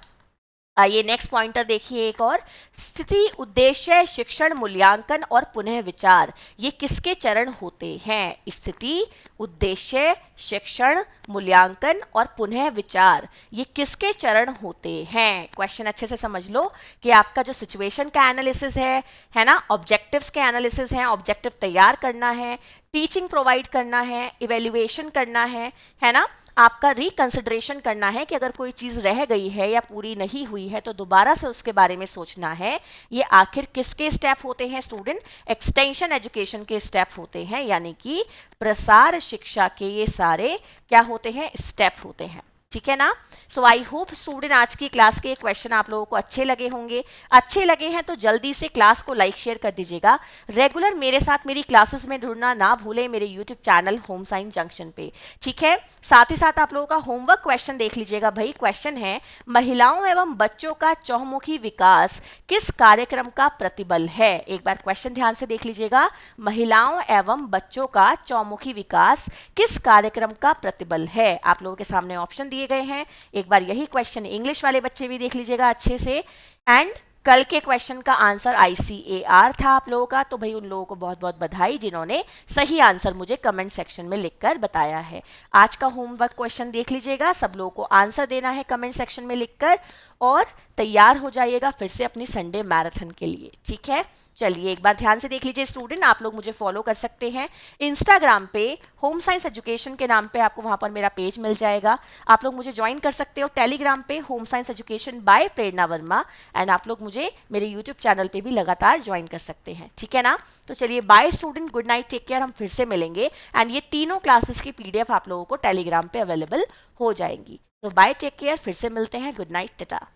आइए नेक्स्ट पॉइंटर देखिए एक और, स्थिति, उद्देश्य, शिक्षण, मूल्यांकन और पुनः विचार, ये किसके चरण होते हैं। स्थिति, उद्देश्य, शिक्षण, मूल्यांकन और पुनः विचार, ये किसके चरण होते हैं। क्वेश्चन अच्छे से समझ लो कि आपका जो सिचुएशन का एनालिसिस है ना, ऑब्जेक्टिव्स के एनालिसिस है, ऑब्जेक्टिव तैयार करना है, टीचिंग प्रोवाइड करना है, इवेल्युएशन करना है ना, आपका रिकंसिडरेशन करना है कि अगर कोई चीज़ रह गई है या पूरी नहीं हुई है तो दोबारा से उसके बारे में सोचना है। ये आखिर किसके स्टेप होते हैं स्टूडेंट, एक्सटेंशन एजुकेशन के स्टेप होते हैं, यानी कि प्रसार शिक्षा के ये सारे क्या होते हैं, स्टेप होते हैं। ठीक है ना। सो आई होप स्टूडेंट आज की क्लास के क्वेश्चन आप लोगों को अच्छे लगे होंगे। अच्छे लगे हैं तो जल्दी से क्लास को लाइक शेयर कर दीजिएगा। रेगुलर मेरे साथ मेरी क्लासेस में जुड़ना ना भूलें मेरे YouTube channel home science junction पे। ठीक है, साथ ही साथ आप लोगों का होमवर्क क्वेश्चन देख लीजिएगा भाई। क्वेश्चन है, महिलाओं एवं बच्चों का चहुमुखी विकास किस कार्यक्रम का प्रतिबल है। एक बार क्वेश्चन ध्यान से देख लीजिएगा, महिलाओं एवं बच्चों का चौमुखी विकास किस कार्यक्रम का प्रतिबल है। आप लोगों के सामने ऑप्शन दिए गए हैं, एक बार यही क्वेश्चन इंग्लिश वाले बच्चे भी देख लीजिएगा अच्छे से। एंड कल के क्वेश्चन का आंसर ICAR था आप लोगों का, तो भाई उन लोगों को बहुत बहुत बधाई जिन्होंने सही आंसर मुझे कमेंट सेक्शन में लिखकर बताया है। आज का होमवर्क क्वेश्चन देख लीजिएगा, सब लोगों को आंसर देना है कमेंट सेक्शन में लिखकर, और तैयार हो जाइएगा फिर से अपनी संडे मैराथन के लिए। ठीक है, चलिए एक बार ध्यान से देख लीजिए स्टूडेंट, आप लोग मुझे फॉलो कर सकते हैं इंस्टाग्राम पे होम साइंस एजुकेशन के नाम पे, आपको वहां पर मेरा पेज मिल जाएगा। आप लोग मुझे ज्वाइन कर सकते हो टेलीग्राम पे home science education by Prerna Verma, and आप लोग मुझे मेरे यूट्यूब चैनल पे भी लगातार ज्वाइन कर सकते हैं। ठीक है ना, तो चलिए bye student, good night, take care, हम फिर से मिलेंगे। एंड ये तीनों क्लासेस की PDF आप लोगों को टेलीग्राम पे अवेलेबल हो जाएंगी। तो बाय, टेक केयर, फिर से मिलते हैं, गुड नाइट, टाटा।